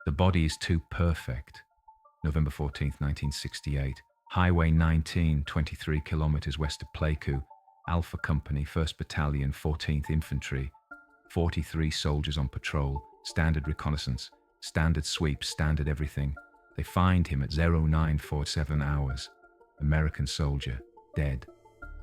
The body is too perfect. November 14th, 1968. Highway 19, 23 kilometers west of Pleiku. Alpha Company, 1st Battalion, 14th Infantry. 43 soldiers on patrol. Standard reconnaissance. Standard sweep, standard everything. They find him at 0947 hours. American soldier, dead.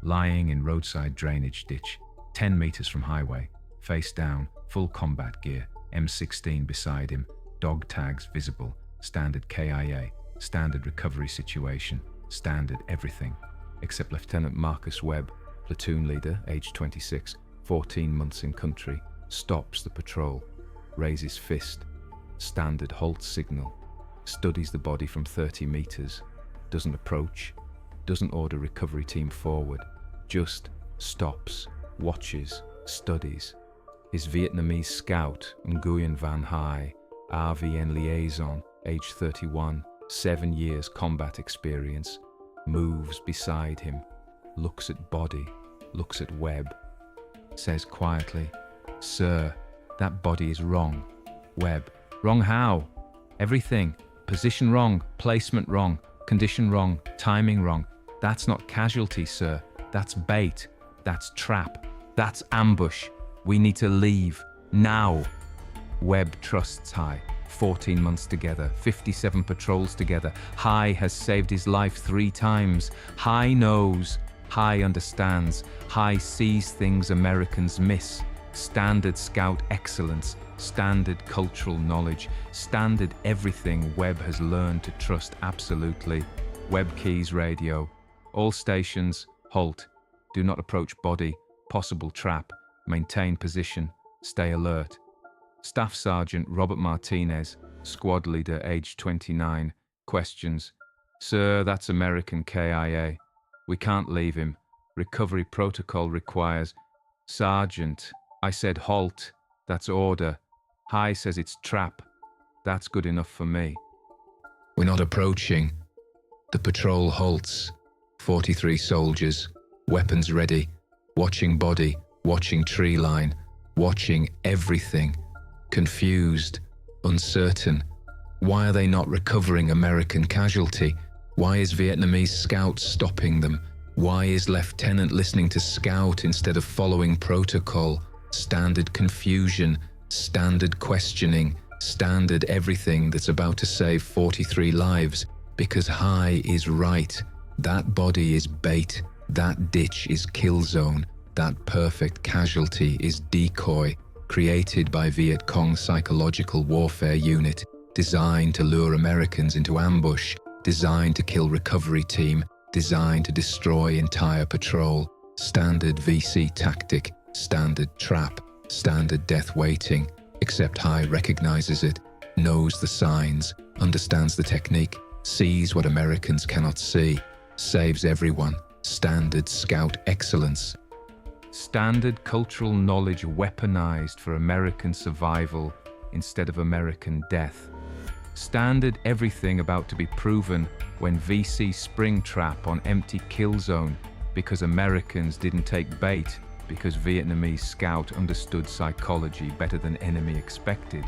Lying in roadside drainage ditch, 10 meters from highway. Face down, full combat gear. M16 beside him. Dog tags visible. Standard KIA. Standard recovery situation. Standard everything. Except Lieutenant Marcus Webb, platoon leader, age 26, 14 months in country, stops the patrol, raises fist. Standard halt signal. Studies the body from 30 meters. Doesn't approach. Doesn't order recovery team forward. Just stops, watches, studies. His Vietnamese scout, Nguyen Van Hai, RVN liaison, age 31, 7 years combat experience, moves beside him, looks at body, looks at Webb, says quietly, "Sir, that body is wrong." Webb, "Wrong how?" "Everything. Position wrong, placement wrong, condition wrong, timing wrong. That's not casualty, sir. That's bait. That's trap. That's ambush. We need to leave. Now." Webb trusts Hai. 14 months together, 57 patrols together. Hai has saved his life 3 times. Hai knows. Hai understands. Hai sees things Americans miss. Standard scout excellence. Standard cultural knowledge. Standard everything Webb has learned to trust absolutely. Webb keys radio. All stations, halt. Do not approach body. Possible trap. Maintain position. Stay alert. Staff Sergeant Robert Martinez, squad leader, age 29, questions. "Sir, that's American KIA. We can't leave him. Recovery protocol requires..." "Sergeant, I said halt. That's order. Hai says it's trap. That's good enough for me." "We're not approaching." The patrol halts. 43 soldiers, weapons ready, watching body, watching tree line, watching everything. Confused, uncertain. Why are they not recovering American casualty? Why is Vietnamese scout stopping them? Why is Lieutenant listening to scout instead of following protocol? Standard confusion, standard questioning, standard everything that's about to save 43 lives. Because Hai is right. That body is bait. That ditch is kill zone. That perfect casualty is decoy. Created by Viet Cong psychological warfare unit, designed to lure Americans into ambush, designed to kill recovery team, designed to destroy entire patrol. Standard VC tactic, standard trap, standard death waiting, except Hai recognizes it, knows the signs, understands the technique, sees what Americans cannot see, saves everyone. Standard scout excellence. Standard cultural knowledge weaponized for American survival instead of American death. Standard everything about to be proven when VC spring trap on empty kill zone because Americans didn't take bait because Vietnamese scout understood psychology better than enemy expected.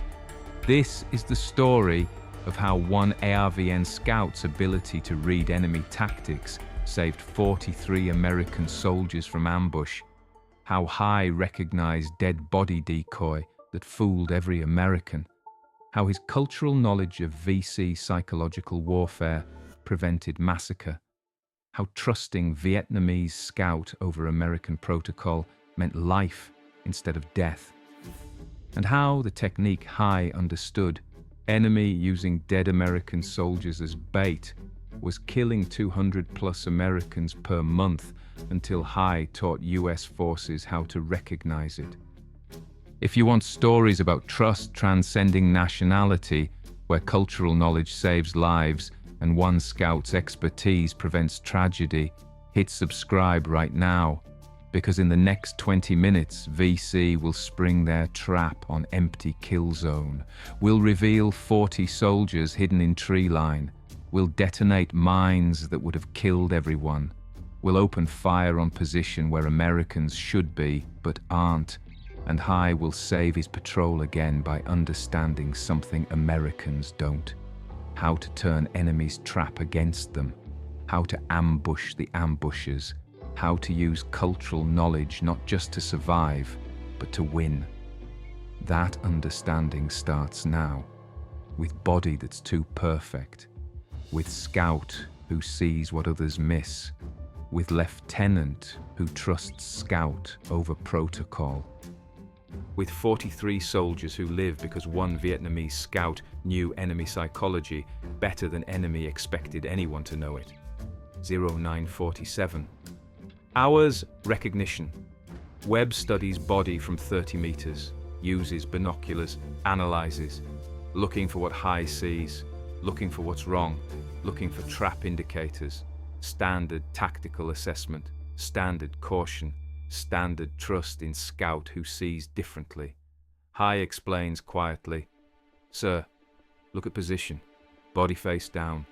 This is the story of how one ARVN scout's ability to read enemy tactics saved 43 American soldiers from ambush. How Hai recognized dead body decoy that fooled every American. How his cultural knowledge of VC psychological warfare prevented massacre. How trusting Vietnamese scout over American protocol meant life instead of death. And how the technique Hai understood, enemy using dead American soldiers as bait, was killing 200+ Americans per month until Hai taught US forces how to recognize it. If you want stories about trust transcending nationality, where cultural knowledge saves lives and one scout's expertise prevents tragedy, hit subscribe right now, because in the next 20 minutes, VC will spring their trap on empty kill zone, will reveal 40 soldiers hidden in tree line, will detonate mines that would have killed everyone, will open fire on position where Americans should be but aren't, And High will save his patrol again by understanding something Americans don't. How to turn enemies' trap against them. How to ambush the ambushers. How to use cultural knowledge not just to survive, but to win. That understanding starts now, with Body that's too perfect, with Scout who sees what others miss, with Lieutenant who trusts Scout over protocol, with 43 soldiers who live because one Vietnamese scout knew enemy psychology better than enemy expected anyone to know it. 0947. Hours recognition. Webb studies Body from 30 meters, uses binoculars, analyzes, looking for what High sees, looking for what's wrong, looking for trap indicators, standard tactical assessment, standard caution, standard trust in Scout who sees differently. High explains quietly, "Sir, look at position. Body face down,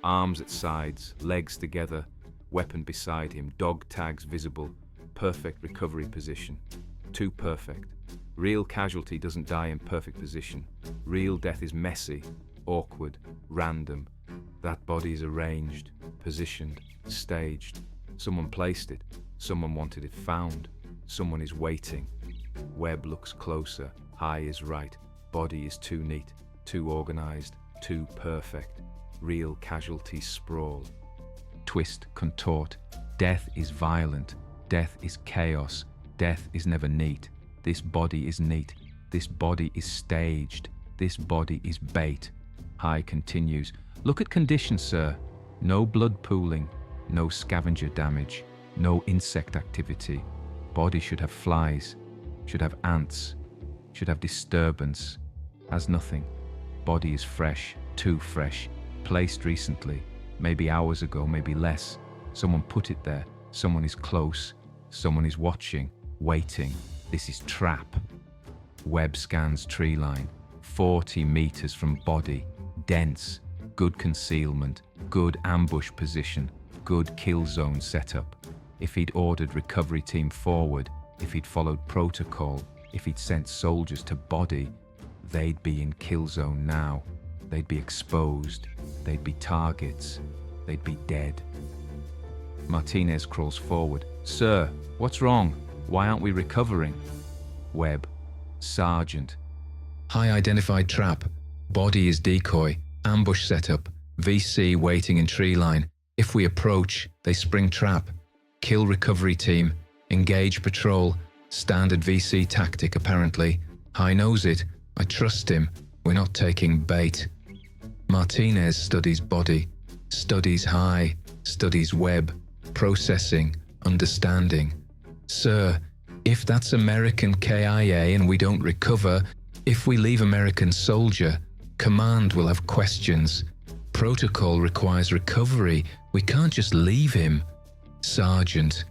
arms at sides, legs together, weapon beside him, dog tags visible, perfect recovery position. Too perfect. Real casualty doesn't die in perfect position. Real death is messy, awkward, random. That body is arranged, positioned, staged. Someone placed it. Someone wanted it found. Someone is waiting." Webb looks closer. High is right. Body is too neat, too organized, too perfect. Real casualties sprawl. Twist, contort. Death is violent. Death is chaos. Death is never neat. This body is neat. This body is staged. This body is bait. High continues. "Look at conditions, sir. No blood pooling. No scavenger damage. No insect activity. Body should have flies. Should have ants. Should have disturbance. Has nothing. Body is fresh. Too fresh. Placed recently. Maybe hours ago, maybe less. Someone put it there. Someone is close. Someone is watching. Waiting. This is trap." Webb scans tree line. 40 meters from Body. Dense. Good concealment. Good ambush position. Good kill zone setup. If he'd ordered recovery team forward, if he'd followed protocol, if he'd sent soldiers to Body, they'd be in kill zone now. They'd be exposed. They'd be targets. They'd be dead. Martinez crawls forward. "Sir, what's wrong? Why aren't we recovering?" Webb. "Sergeant." "High identified trap. Body is decoy. Ambush setup. VC waiting in tree line. If we approach, they spring trap. Kill recovery team. Engage patrol. Standard VC tactic apparently. High knows it. I trust him. We're not taking bait." Martinez studies Body. Studies High. Studies Webb. Processing. Understanding. "Sir, if that's American KIA and we don't recover, if we leave American soldier, command will have questions. Protocol requires recovery. We can't just leave him." "Sergeant,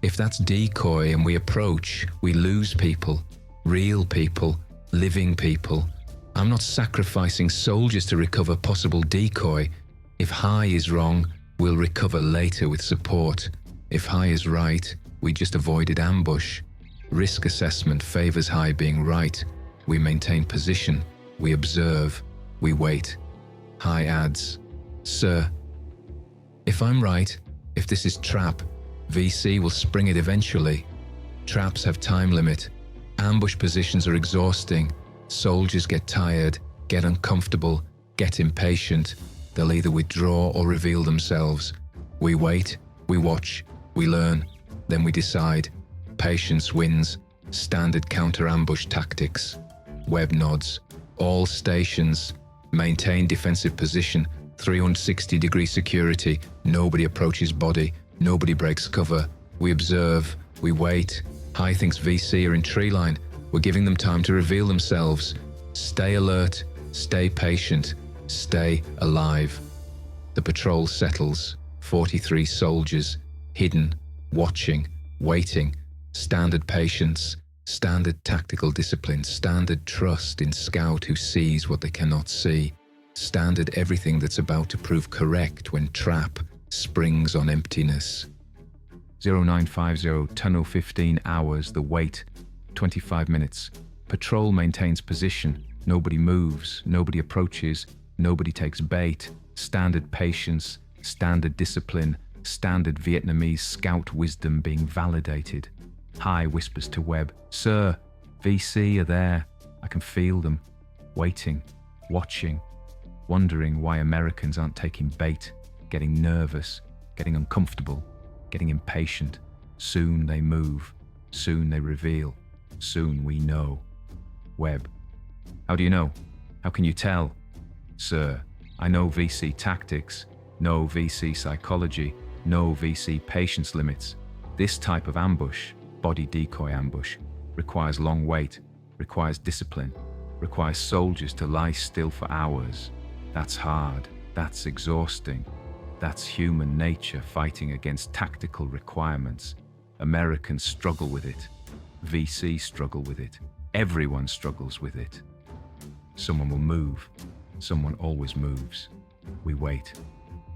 if that's decoy and we approach, we lose people. Real people. Living people. I'm not sacrificing soldiers to recover possible decoy. If High is wrong, we'll recover later with support. If High is right, we just avoided ambush. Risk assessment favors High being right. We maintain position. We observe. We wait." High adds, "Sir, if I'm right, if this is trap, VC will spring it eventually. Traps have time limit. Ambush positions are exhausting. Soldiers get tired, get uncomfortable, get impatient. They'll either withdraw or reveal themselves. We wait, we watch, we learn, then we decide. Patience wins. Standard counter-ambush tactics." Webb nods. "All stations. Maintain defensive position. 360-degree security. Nobody approaches Body. Nobody breaks cover. We observe. We wait. High thinks VC are in tree line. We're giving them time to reveal themselves. Stay alert. Stay patient. Stay alive." The patrol settles. 43 soldiers. Hidden. Watching. Waiting. Standard patience. Standard tactical discipline. Standard trust in Scout who sees what they cannot see. Standard everything that's about to prove correct when trap springs on emptiness. 0950, tunnel 15 hours, the wait. 25 minutes. Patrol maintains position. Nobody moves, nobody approaches, nobody takes bait. Standard patience, standard discipline, standard Vietnamese scout wisdom being validated. Hai whispers to Webb, "Sir, VC are there. I can feel them. Waiting, watching, wondering why Americans aren't taking bait, getting nervous, getting uncomfortable, getting impatient. Soon they move, soon they reveal, soon we know." Webb, "How do you know? How can you tell?" "Sir, I know VC tactics, know VC psychology, know VC patience limits. This type of ambush, body decoy ambush, requires long wait, requires discipline, requires soldiers to lie still for hours. That's hard, that's exhausting. That's human nature fighting against tactical requirements. Americans struggle with it. VC struggle with it. Everyone struggles with it. Someone will move. Someone always moves. We wait.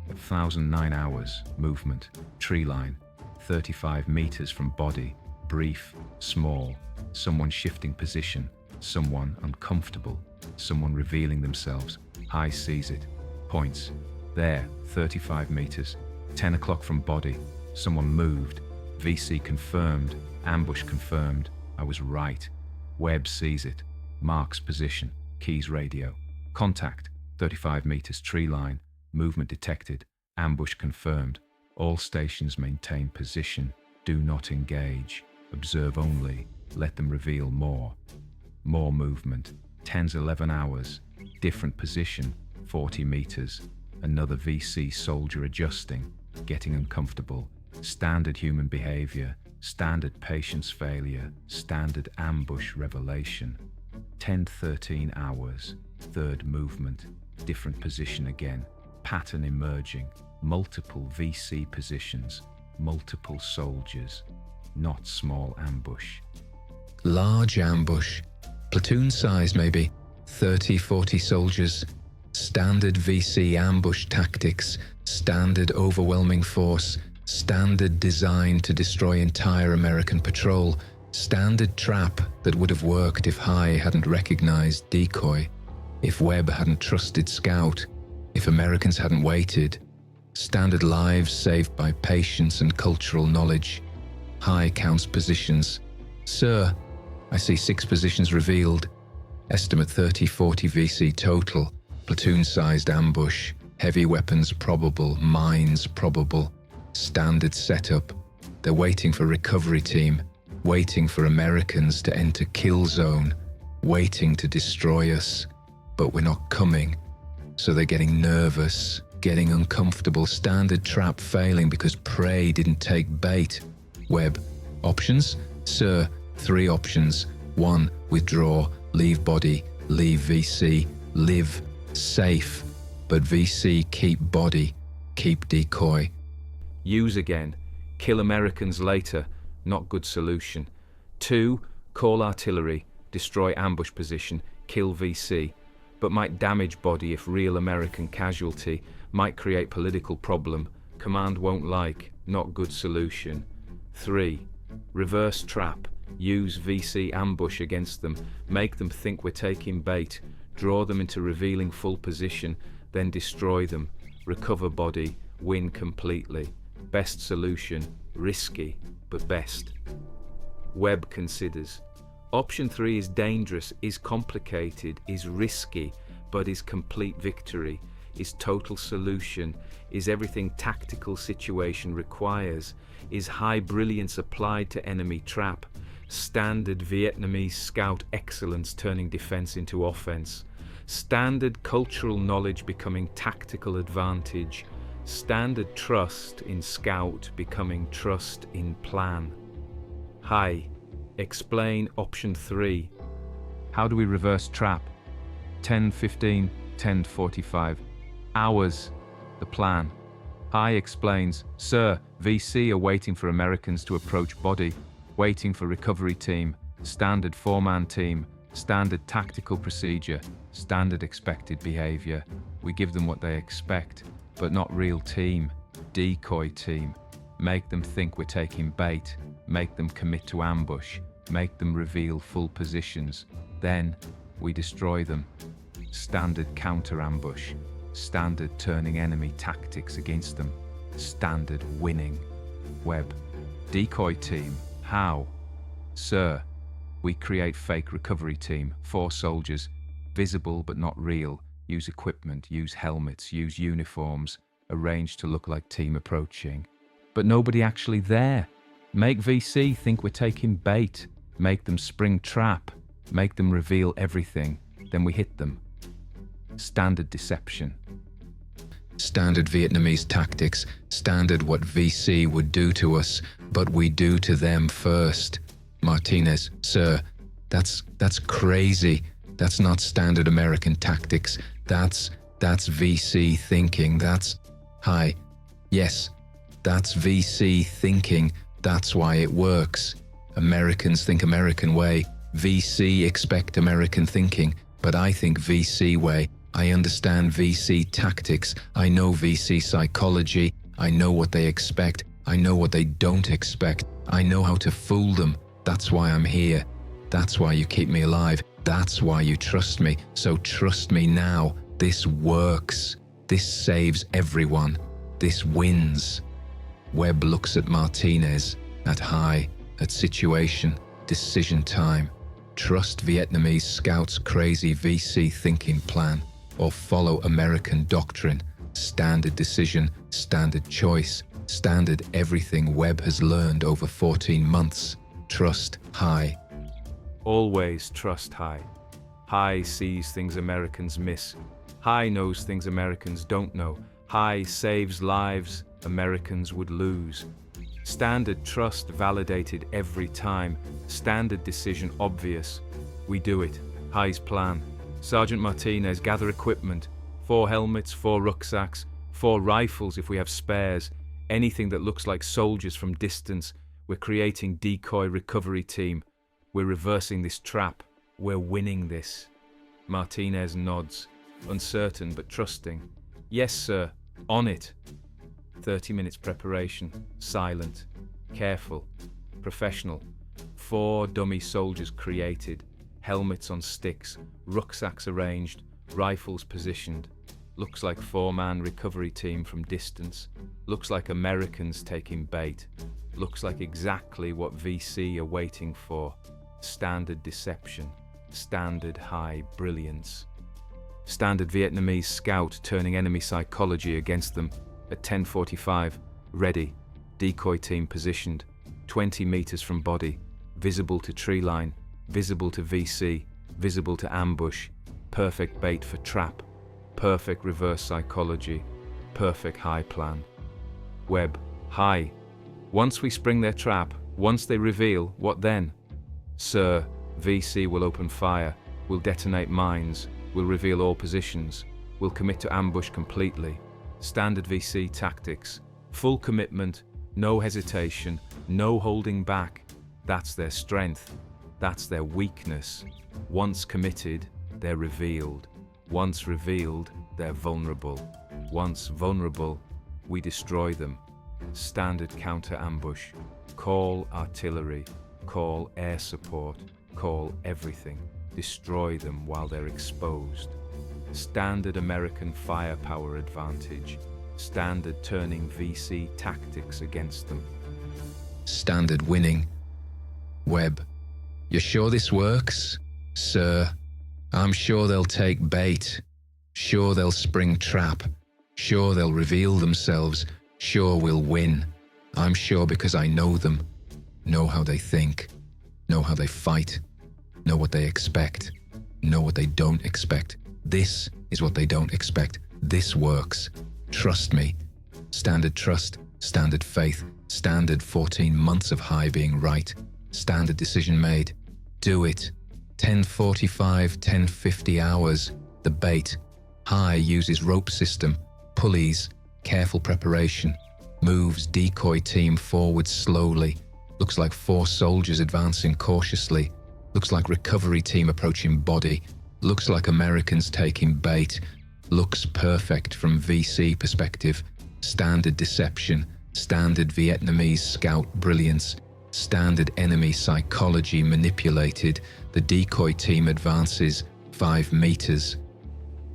1,009 hours, movement, tree line, 35 meters from body, brief, small, someone shifting position, someone uncomfortable, someone revealing themselves. Hai sees it, points. There, 35 meters, 10 o'clock from body, someone moved. VC confirmed, ambush confirmed. I was right. Webb sees it, marks position, keys radio. Contact, 35 meters tree line, movement detected, ambush confirmed. All stations maintain position, do not engage, observe only, let them reveal more. More movement, 10-11 hours, different position, 40 meters. Another VC soldier adjusting, getting uncomfortable. Standard human behavior, standard patience failure, standard ambush revelation. 10-13 hours, third movement, different position again, pattern emerging, multiple VC positions, multiple soldiers, not small ambush. Large ambush, platoon size maybe, 30-40 soldiers. Standard VC ambush tactics, standard overwhelming force, standard design to destroy entire American patrol, standard trap that would have worked if Hai hadn't recognized Decoy, if Webb hadn't trusted Scout, if Americans hadn't waited. Standard lives saved by patience and cultural knowledge. Hai counts positions. "Sir, I see 6 positions revealed. Estimate 30-40 VC total. Platoon-sized ambush. Heavy weapons probable. Mines probable. Standard setup. They're waiting for recovery team. Waiting for Americans to enter kill zone. Waiting to destroy us. But we're not coming. So they're getting nervous, getting uncomfortable. Standard trap failing because prey didn't take bait." Webb, options? "Sir, 3 options. 1, withdraw, leave body, leave VC, live, safe. But VC, keep body, keep decoy." Use again. Kill Americans later. Not good solution. 2, call artillery, destroy ambush position, kill VC. But might damage body if real American casualty, might create political problem. Command won't like. Not good solution. 3, reverse trap. Use VC ambush against them. Make them think we're taking bait. Draw them into revealing full position. Then destroy them. Recover body. Win completely. Best solution. Risky, but best. Webb considers. Option 3 is dangerous, is complicated, is risky, but is complete victory, is total solution, is everything tactical situation requires, is high brilliance applied to enemy trap, standard Vietnamese scout excellence turning defense into offense, standard cultural knowledge becoming tactical advantage, standard trust in scout becoming trust in plan. Hai, explain option 3. How do we reverse trap? 10:15, 10:45. Hours, the plan. Hai explains, "Sir, VC are waiting for Americans to approach body, waiting for recovery team, standard 4-man team, standard tactical procedure, standard expected behavior. We give them what they expect, but not real team, decoy team. Make them think we're taking bait, make them commit to ambush, make them reveal full positions. Then we destroy them. Standard counter ambush, standard turning enemy tactics against them, standard winning. Web. Decoy team. How? Sir, we create fake recovery team, 4 soldiers, visible but not real, use equipment, use helmets, use uniforms, arrange to look like team approaching. But nobody actually there. Make VC think we're taking bait, make them spring trap, make them reveal everything, then we hit them. Standard deception. Standard Vietnamese tactics, standard what VC would do to us, but we do to them first. Martinez, sir, that's crazy. That's not standard American tactics. That's VC thinking. Hi. Yes, that's VC thinking. That's why it works. Americans think American way. VC expect American thinking, but I think VC way. I understand VC tactics. I know VC psychology. I know what they expect. I know what they don't expect. I know how to fool them. That's why I'm here. That's why you keep me alive. That's why you trust me. So trust me now. This works. This saves everyone. This wins. Webb looks at Martinez, at High, at situation, decision time. Trust Vietnamese scouts' crazy VC thinking plan, or follow American doctrine, standard decision, standard choice, standard everything Webb has learned over 14 months. Trust High. Always trust High. High sees things Americans miss. High knows things Americans don't know. High saves lives Americans would lose. Standard trust validated every time. Standard decision obvious. We do it. High's plan. Sergeant Martinez, gather equipment. 4 helmets, 4 rucksacks, 4 rifles if we have spares. Anything that looks like soldiers from distance. We're creating decoy recovery team. We're reversing this trap. We're winning this. Martinez nods, uncertain but trusting. Yes, sir. On it. 30 minutes preparation. Silent. Careful. Professional. 4 dummy soldiers created. Helmets on sticks. Rucksacks arranged. Rifles positioned. Looks like 4-man recovery team from distance. Looks like Americans taking bait. Looks like exactly what VC are waiting for. Standard deception. Standard high brilliance. Standard Vietnamese scout turning enemy psychology against them at 10:45. Ready. Decoy team positioned. 20 meters from body. Visible to tree line. Visible to VC. Visible to ambush. Perfect bait for trap. Perfect reverse psychology. Perfect high plan. Webb. High. Once we spring their trap, once they reveal, what then? Sir, VC will open fire, will detonate mines, will reveal all positions, will commit to ambush completely. Standard VC tactics. Full commitment, no hesitation, no holding back. That's their strength. That's their weakness. Once committed, they're revealed. Once revealed, they're vulnerable. Once vulnerable, we destroy them. Standard counter ambush. Call artillery. Call air support. Call everything. Destroy them while they're exposed. Standard American firepower advantage. Standard turning VC tactics against them. Standard winning. Webb. You sure this works? Sir, I'm sure they'll take bait. Sure they'll spring trap. Sure they'll reveal themselves. Sure we'll win. I'm sure because I know them. Know how they think. Know how they fight. Know what they expect. Know what they don't expect. This is what they don't expect. This works. Trust me. Standard trust. Standard faith. Standard 14 months of high being right. Standard decision made. Do it. 10:45, 10:50 hours. The bait. High uses rope system. Pulleys. Careful preparation. Moves decoy team forward slowly. Looks like 4 soldiers advancing cautiously. Looks like recovery team approaching body. Looks like Americans taking bait. Looks perfect from VC perspective. Standard deception. Standard Vietnamese scout brilliance. Standard enemy psychology manipulated. The decoy team advances 5 meters.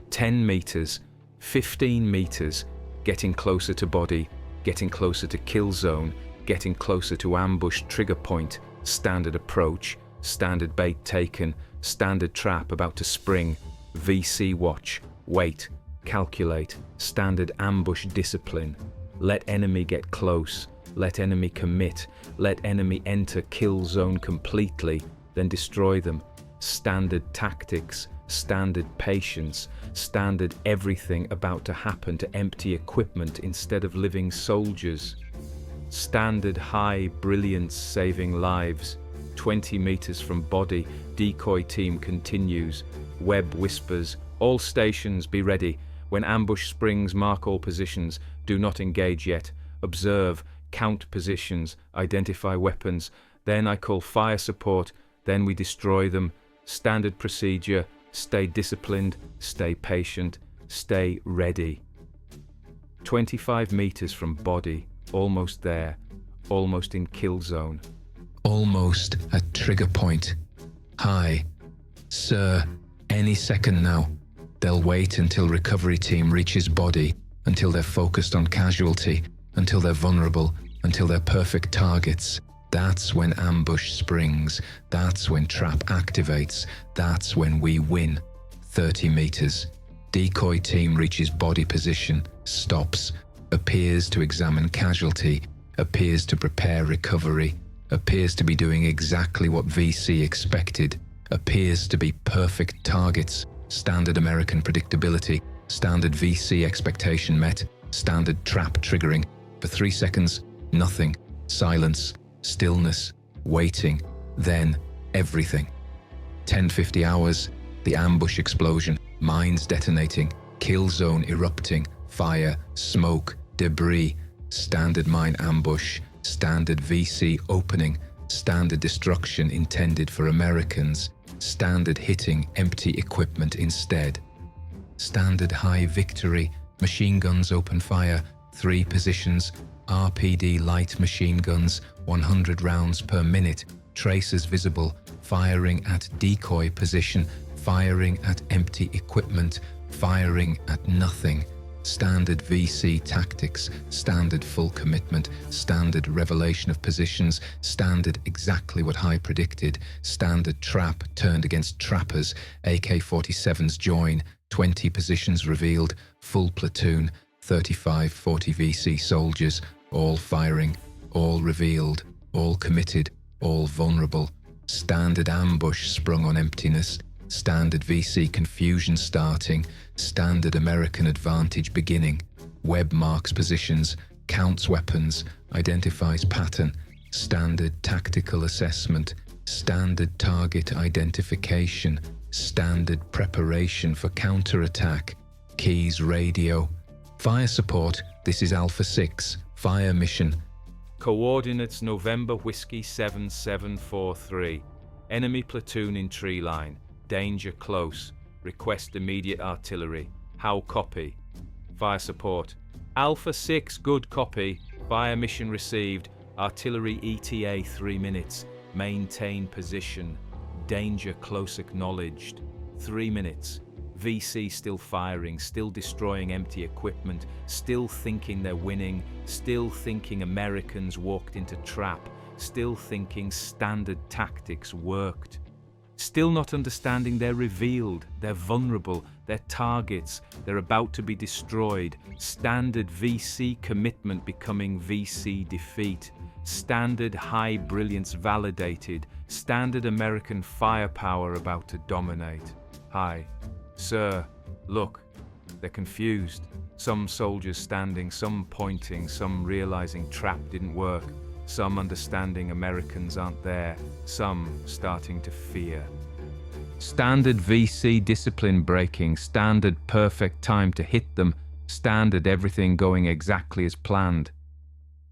10 meters, 15 meters, getting closer to body, getting closer to kill zone, getting closer to ambush trigger point, standard approach, standard bait taken, standard trap about to spring, VC watch, wait, calculate, standard ambush discipline, let enemy get close, let enemy commit, let enemy enter kill zone completely, then destroy them, standard tactics, standard patience, standard everything about to happen to empty equipment instead of living soldiers. Standard high brilliance saving lives. 20 meters from body, decoy team continues. Webb whispers, all stations be ready. When ambush springs, mark all positions. Do not engage yet. Observe, count positions, identify weapons. Then I call fire support, then we destroy them. Standard procedure. Stay disciplined, stay patient, stay ready. 25 meters from body, almost there, almost in kill zone. Almost at trigger point. Hi. Sir, any second now. They'll wait until recovery team reaches body, until they're focused on casualty, until they're vulnerable, until they're perfect targets. That's when ambush springs. That's when trap activates. That's when we win. 30 meters. Decoy team reaches body position, stops, appears to examine casualty, appears to prepare recovery, appears to be doing exactly what VC expected, appears to be perfect targets, standard American predictability, standard VC expectation met, standard trap triggering. For 3 seconds, nothing, silence, stillness, waiting, then everything. 10:50 hours, the ambush explosion, mines detonating, kill zone erupting, fire, smoke, debris, standard mine ambush, standard VC opening, standard destruction intended for Americans, standard hitting empty equipment instead. Standard high victory, machine guns open fire, 3 positions, RPD light machine guns, 100 rounds per minute, tracers visible, firing at decoy position, firing at empty equipment, firing at nothing. Standard VC tactics, standard full commitment, standard revelation of positions, standard exactly what I predicted, standard trap turned against trappers, AK-47s join, 20 positions revealed, full platoon, 35-40 VC soldiers, all firing, all revealed, all committed, all vulnerable. Standard ambush sprung on emptiness, standard VC confusion starting, standard American advantage beginning. Webb marks positions, counts weapons, identifies pattern, standard tactical assessment, standard target identification, standard preparation for counterattack, keys radio. Fire support, this is Alpha 6, fire mission. Coordinates November Whiskey 7743. Enemy platoon in tree line. Danger close. Request immediate artillery. How copy? Fire support. Alpha 6, good copy. Fire mission received. Artillery ETA 3 minutes. Maintain position. Danger close acknowledged. 3 minutes. VC still firing, still destroying empty equipment, still thinking they're winning, still thinking Americans walked into trap, still thinking standard tactics worked. Still not understanding they're revealed, they're vulnerable, they're targets, they're about to be destroyed. Standard VC commitment becoming VC defeat. Standard high brilliance validated. Standard American firepower about to dominate. Hi. Sir, look. They're confused. Some soldiers standing, some pointing, some realizing trap didn't work. Some understanding Americans aren't there, some starting to fear. Standard VC discipline breaking, standard perfect time to hit them, standard everything going exactly as planned.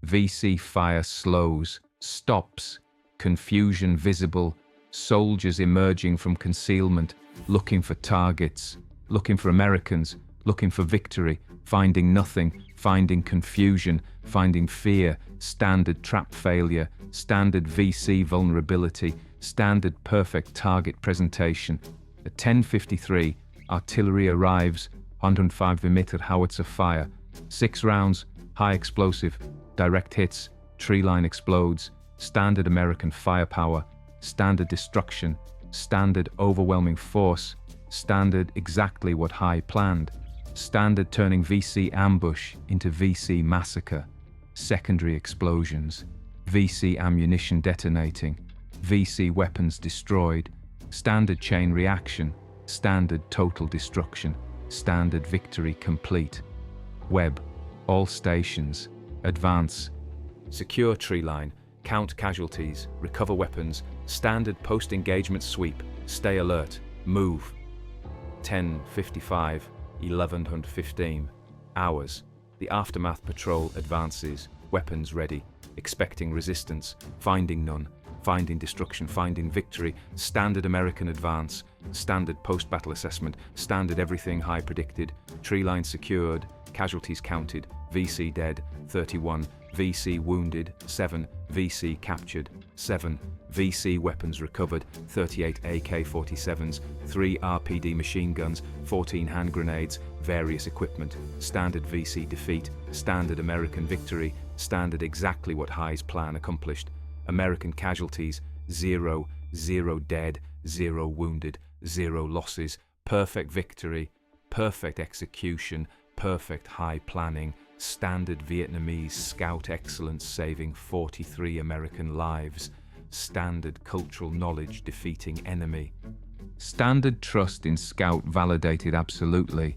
VC fire slows, stops, confusion visible, soldiers emerging from concealment, looking for targets, looking for Americans, looking for victory, finding nothing, finding confusion, finding fear, standard trap failure, standard VC vulnerability, standard perfect target presentation. At 10:53, artillery arrives, 105mm howitzer fire, 6 rounds, high explosive, direct hits, tree line explodes, standard American firepower, standard destruction, standard overwhelming force, standard exactly what High planned, standard turning VC ambush into VC massacre, secondary explosions, VC ammunition detonating, VC weapons destroyed, standard chain reaction, standard total destruction, standard victory complete. Webb, all stations, advance. Secure tree line, count casualties, recover weapons, standard post-engagement sweep, stay alert, move. 10:55, 11:15 hours. The aftermath patrol advances, weapons ready, expecting resistance, finding none, finding destruction, finding victory, standard American advance, standard post-battle assessment, standard everything High predicted, tree line secured, casualties counted, VC dead, 31, VC wounded, 7, VC captured, 7, VC weapons recovered, 38 AK-47s, 3 RPD machine guns, 14 hand grenades, various equipment, standard VC defeat, standard American victory, standard exactly what High's plan accomplished, American casualties, 0, 0 dead, 0 wounded, 0 losses, perfect victory, perfect execution, perfect High planning, standard Vietnamese scout excellence saving 43 American lives, standard cultural knowledge defeating enemy. Standard trust in scout validated absolutely.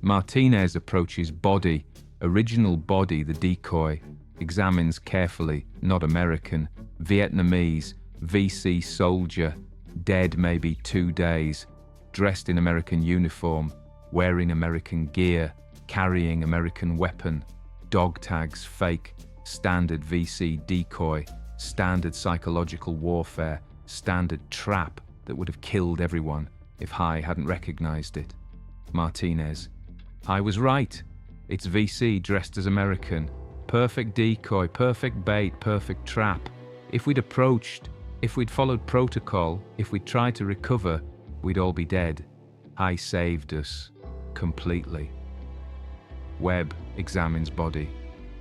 Martinez approaches body, original body the decoy, examines carefully, not American, Vietnamese, VC soldier, dead maybe 2 days, dressed in American uniform, wearing American gear, carrying American weapon, dog tags fake, standard VC decoy, standard psychological warfare, standard trap that would have killed everyone if High hadn't recognized it. Martinez: I was right. It's VC dressed as American. Perfect decoy, perfect bait, perfect trap. If we'd approached, if we'd followed protocol, if we'd tried to recover, we'd all be dead. High saved us completely. Webb examines body,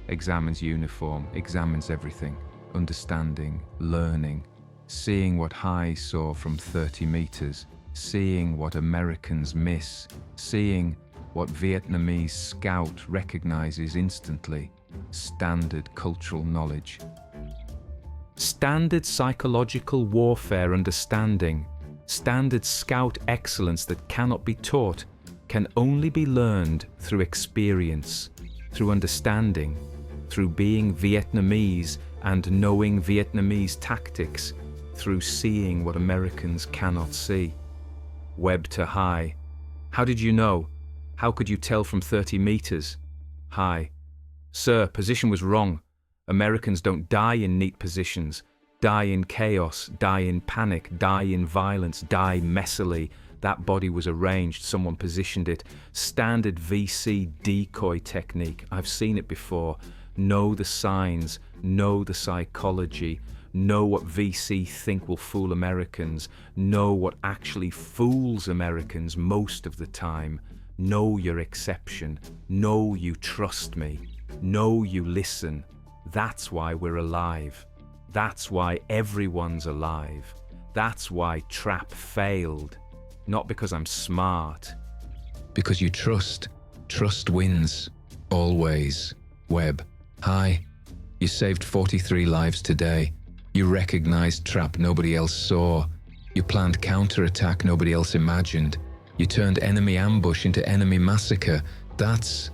examines uniform, examines everything, understanding, learning, seeing what High saw from 30 meters, seeing what Americans miss, seeing what Vietnamese scout recognizes instantly, standard cultural knowledge. Standard psychological warfare understanding, standard scout excellence that cannot be taught, can only be learned through experience, through understanding, through being Vietnamese and knowing Vietnamese tactics, through seeing what Americans cannot see. Webb to High: how did you know? How could you tell from 30 meters? High: sir, position was wrong. Americans don't die in neat positions, die in chaos, die in panic, die in violence, die messily. That body was arranged, someone positioned it. Standard VC decoy technique, I've seen it before. Know the signs, know the psychology, know what VC think will fool Americans, know what actually fools Americans most of the time. Know your exception, know you trust me, know you listen. That's why we're alive. That's why everyone's alive. That's why Trap failed. Not because I'm smart. Because you trust. Trust wins. Always. Webb. High. You saved 43 lives today. You recognized trap nobody else saw. You planned counterattack nobody else imagined. You turned enemy ambush into enemy massacre. That's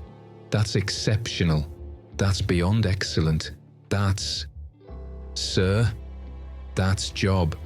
exceptional. That's beyond excellent. Sir, that's job.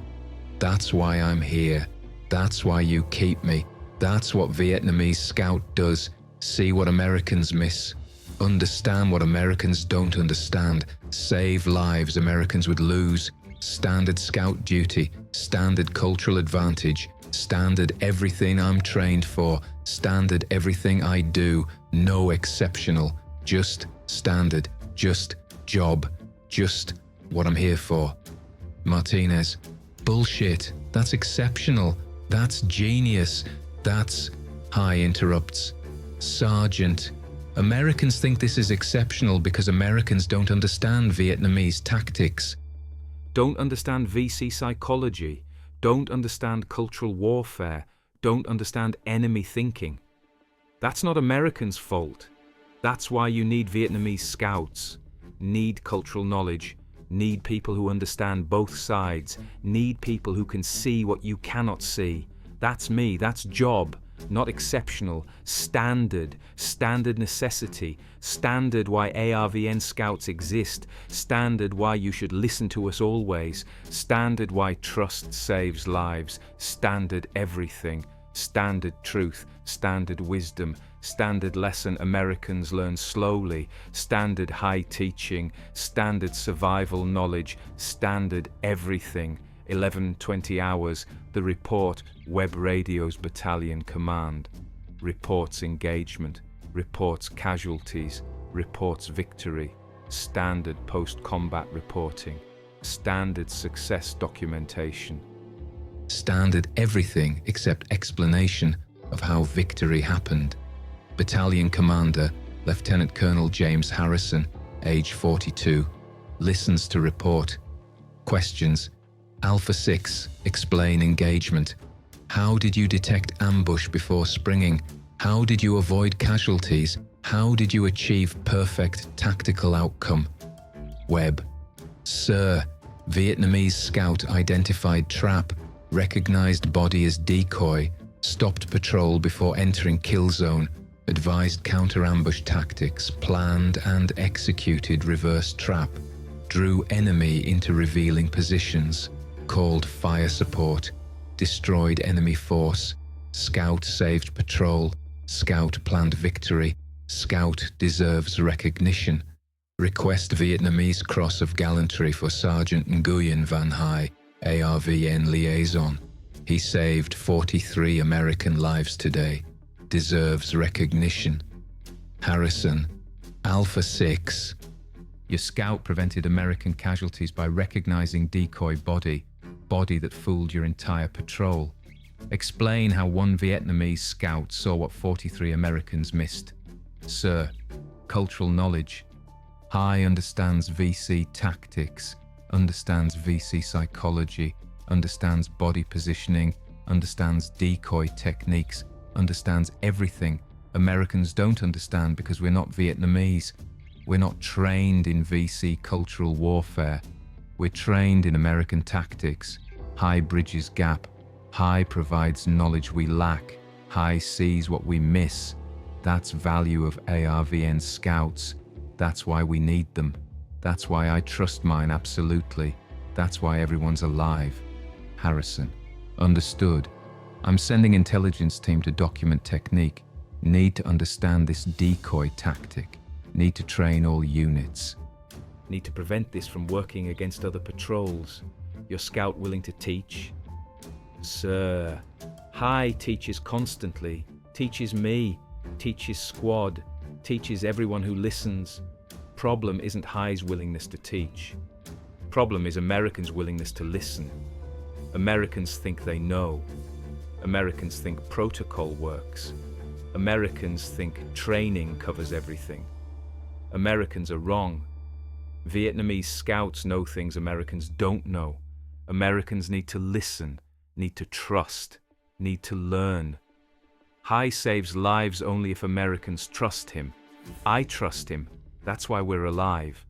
That's why I'm here. That's why you keep me. That's what Vietnamese scout does. See what Americans miss. Understand what Americans don't understand. Save lives Americans would lose. Standard scout duty. Standard cultural advantage. Standard everything I'm trained for. Standard everything I do, no exceptional. Just standard, just job, just what I'm here for. Martinez, bullshit. That's exceptional. That's genius. That's... High interrupts. Sergeant, Americans think this is exceptional because Americans don't understand Vietnamese tactics. Don't understand VC psychology. Don't understand cultural warfare. Don't understand enemy thinking. That's not Americans' fault. That's why you need Vietnamese scouts. Need cultural knowledge. Need people who understand both sides. Need people who can see what you cannot see. That's me. That's job. Not exceptional. Standard. Standard necessity. Standard why ARVN scouts exist. Standard why you should listen to us always. Standard why trust saves lives. Standard everything. Standard truth. Standard wisdom. Standard lesson Americans learn slowly. Standard high teaching. Standard survival knowledge. Standard everything. 11:20 hours, the report, Web Radio's Battalion Command. Reports engagement, reports casualties, reports victory, standard post-combat reporting, standard success documentation. Standard everything except explanation of how victory happened. Battalion Commander, Lieutenant Colonel James Harrison, age 42, listens to report. Questions. Alpha 6, explain engagement. How did you detect ambush before springing? How did you avoid casualties? How did you achieve perfect tactical outcome? Webb, Sir, Vietnamese scout identified trap, recognized body as decoy, stopped patrol before entering kill zone, advised counter-ambush tactics, planned and executed reverse trap, drew enemy into revealing positions, called fire support, destroyed enemy force, scout saved patrol, scout planned victory, scout deserves recognition, request Vietnamese Cross of Gallantry for Sergeant Nguyen Van Hai, ARVN liaison. He saved 43 American lives today, deserves recognition. Harrison, Alpha 6. Your scout prevented American casualties by recognizing decoy body that fooled your entire patrol. Explain how one Vietnamese scout saw what 43 Americans missed. Sir, cultural knowledge. High understands VC tactics, understands VC psychology, understands body positioning, understands decoy techniques, understands everything Americans don't understand because we're not Vietnamese. We're not trained in VC cultural warfare. We're trained in American tactics. High bridges gap. High provides knowledge we lack. High sees what we miss. That's value of ARVN scouts. That's why we need them. That's why I trust mine absolutely. That's why everyone's alive. Harrison, understood. I'm sending intelligence team to document technique. Need to understand this decoy tactic. Need to train all units. Need to prevent this from working against other patrols. Your scout willing to teach? Sir, High teaches constantly, teaches me, teaches squad, teaches everyone who listens. Problem isn't High's willingness to teach. Problem is Americans' willingness to listen. Americans think they know. Americans think protocol works. Americans think training covers everything. Americans are wrong. Vietnamese scouts know things Americans don't know. Americans need to listen, need to trust, need to learn. High saves lives only if Americans trust him. I trust him. That's why we're alive.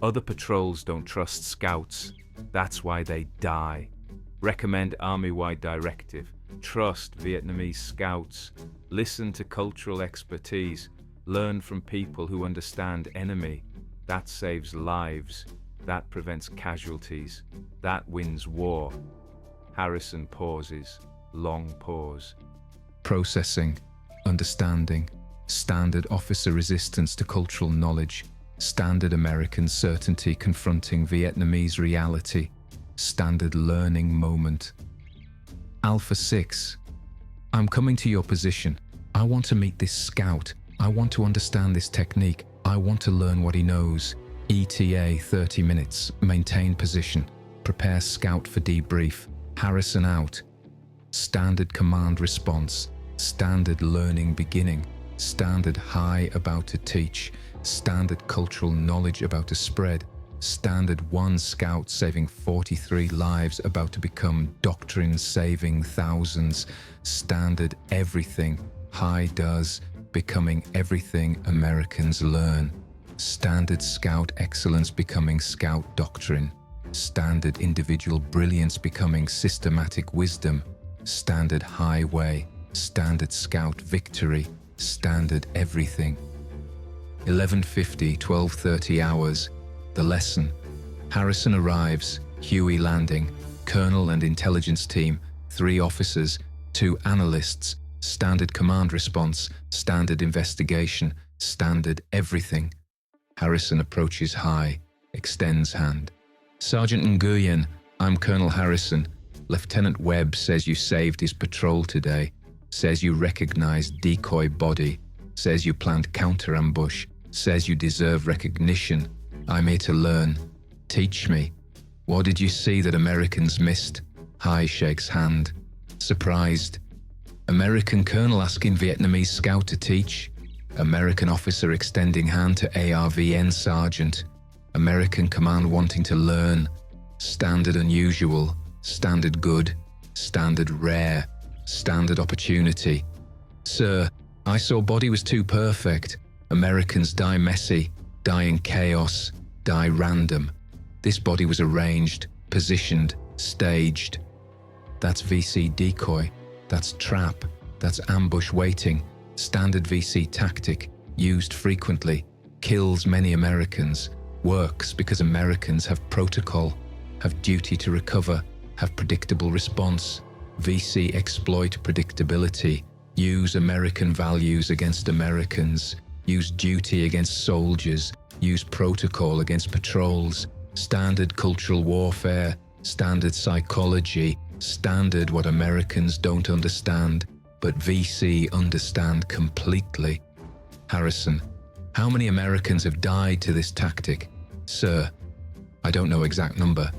Other patrols don't trust scouts. That's why they die. Recommend Army-wide directive. Trust Vietnamese scouts. Listen to cultural expertise. Learn from people who understand enemy. That saves lives. That prevents casualties. That wins war. Harrison pauses. Long pause. Processing, understanding, standard officer resistance to cultural knowledge, standard American certainty confronting Vietnamese reality, standard learning moment. Alpha 6, I'm coming to your position. I want to meet this scout. I want to understand this technique. I want to learn what he knows. ETA 30 minutes. Maintain position. Prepare scout for debrief. Harrison out. Standard command response. Standard learning beginning. Standard high about to teach. Standard cultural knowledge about to spread. Standard 1 scout saving 43 lives about to become doctrine saving thousands. Standard everything high does becoming everything Americans learn. Standard scout excellence becoming scout doctrine. Standard individual brilliance becoming systematic wisdom. Standard highway. Standard scout victory. Standard everything. 11:50, 12:30 hours. The lesson. Harrison arrives. Huey landing. Colonel and intelligence team. 3 officers. 2 analysts. Standard command response. Standard investigation. Standard everything. Harrison approaches high. Extends hand. Sergeant Nguyen, I'm Colonel Harrison. Lieutenant Webb says you saved his patrol today. Says you recognized Decoy body. Says you planned counter-ambush. Says you deserve recognition. I'm here to learn. Teach me. What did you see that Americans missed? High shakes hand. Surprised. American colonel asking Vietnamese scout to teach. American officer extending hand to ARVN sergeant. American command wanting to learn. Standard unusual. Standard good. Standard rare. Standard opportunity. Sir, I saw body was too perfect. Americans die messy, die in chaos, die random. This body was arranged, positioned, staged. That's VC decoy. That's trap. That's ambush waiting. Standard VC tactic, used frequently. Kills many Americans. Works because Americans have protocol, have duty to recover, have predictable response. VC exploit predictability. Use American values against Americans. Use duty against soldiers. Use protocol against patrols. Standard cultural warfare. Standard psychology. Standard what Americans don't understand, but VC understand completely. Harrison, how many Americans have died to this tactic? Sir, I don't know exact number,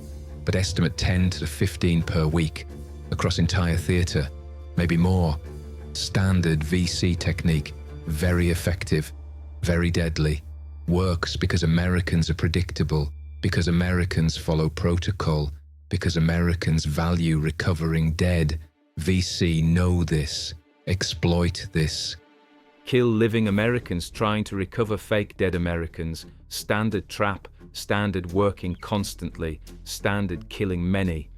but estimate 10 to 15 per week, across entire theater, maybe more. Standard VC technique, very effective, very deadly. Works because Americans are predictable, because Americans follow protocol, because Americans value recovering dead. VC know this, exploit this. Kill living Americans trying to recover fake dead Americans. Standard trap, standard working constantly, standard killing many.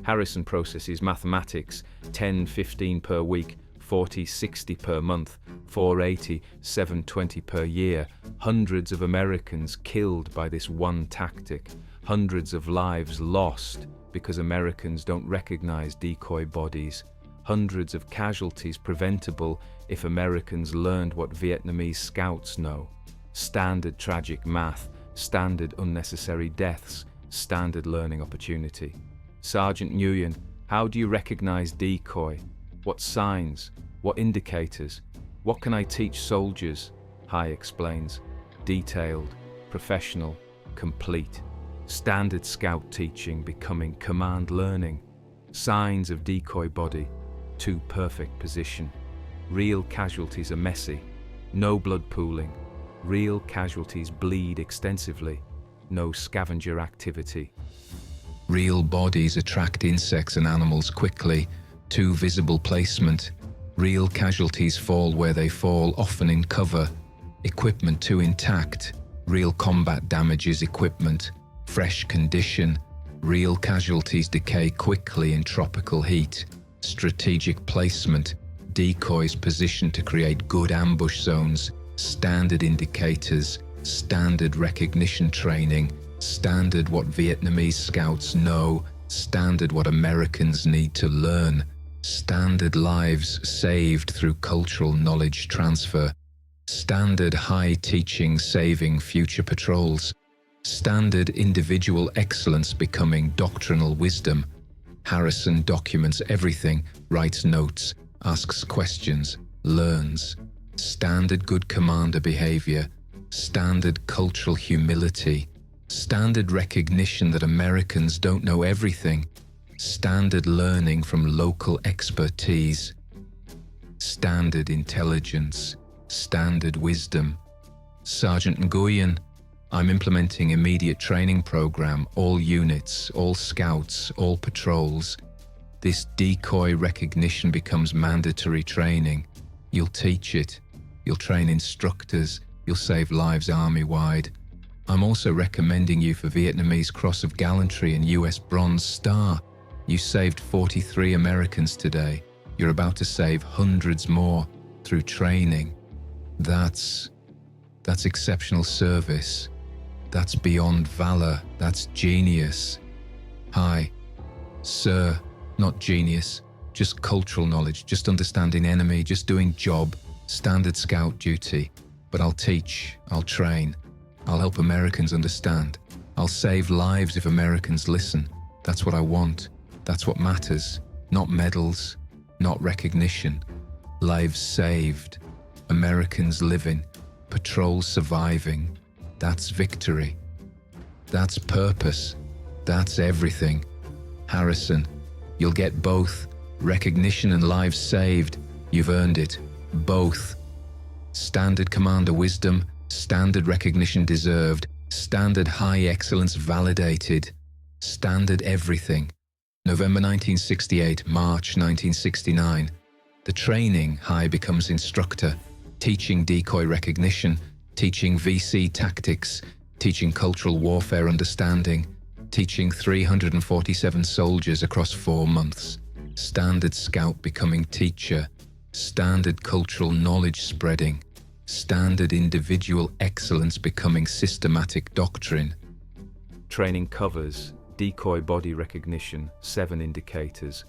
Harrison processes mathematics, 10, 15 per week, 40, 60 per month, 480, 720 per year. Hundreds of Americans killed by this one tactic. Hundreds of lives lost because Americans don't recognize decoy bodies. Hundreds of casualties preventable if Americans learned what Vietnamese scouts know. Standard tragic math, standard unnecessary deaths, standard learning opportunity. Sergeant Nguyen, how do you recognize decoy? What signs? What indicators? What can I teach soldiers? High explains. Detailed, professional, complete. Standard scout teaching becoming command learning. Signs of decoy body. Too perfect position. Real casualties are messy. No blood pooling. Real casualties bleed extensively. No scavenger activity. Real bodies attract insects and animals quickly. Too visible placement. Real casualties fall where they fall, often in cover. Equipment too intact. Real combat damages equipment. Fresh condition. Real casualties decay quickly in tropical heat. Strategic placement. Decoys positioned to create good ambush zones. Standard indicators. Standard recognition training. Standard what Vietnamese scouts know. Standard what Americans need to learn. Standard lives saved through cultural knowledge transfer. Standard high teaching saving future patrols. Standard individual excellence becoming doctrinal wisdom. Harrison documents everything, writes notes, asks questions, learns. Standard good commander behavior, standard cultural humility, standard recognition that Americans don't know everything, standard learning from local expertise, standard intelligence, standard wisdom. Sergeant Nguyen, I'm implementing immediate training program, all units, all scouts, all patrols. This decoy recognition becomes mandatory training. You'll teach it. You'll train instructors. You'll save lives army-wide. I'm also recommending you for Vietnamese Cross of Gallantry and US Bronze Star. You saved 43 Americans today. You're about to save hundreds more through training. That's exceptional service. That's beyond valor. That's genius. Hi, sir, not genius, just cultural knowledge, just understanding enemy, just doing job, standard scout duty. But I'll teach, I'll train, I'll help Americans understand. I'll save lives if Americans listen. That's what I want. That's what matters. Not medals, not recognition. Lives saved. Americans living. Patrols surviving. That's victory. That's purpose. That's everything. Harrison, you'll get both. Recognition and lives saved. You've earned it. Both. Standard commander wisdom, standard recognition deserved, standard high excellence validated, standard everything. November 1968, March 1969. The training high becomes instructor, teaching decoy recognition, teaching VC tactics, teaching cultural warfare understanding, teaching 347 soldiers across 4 months. Standard scout becoming teacher, standard cultural knowledge spreading, standard individual excellence becoming systematic doctrine. Training covers decoy body recognition, 7 indicators,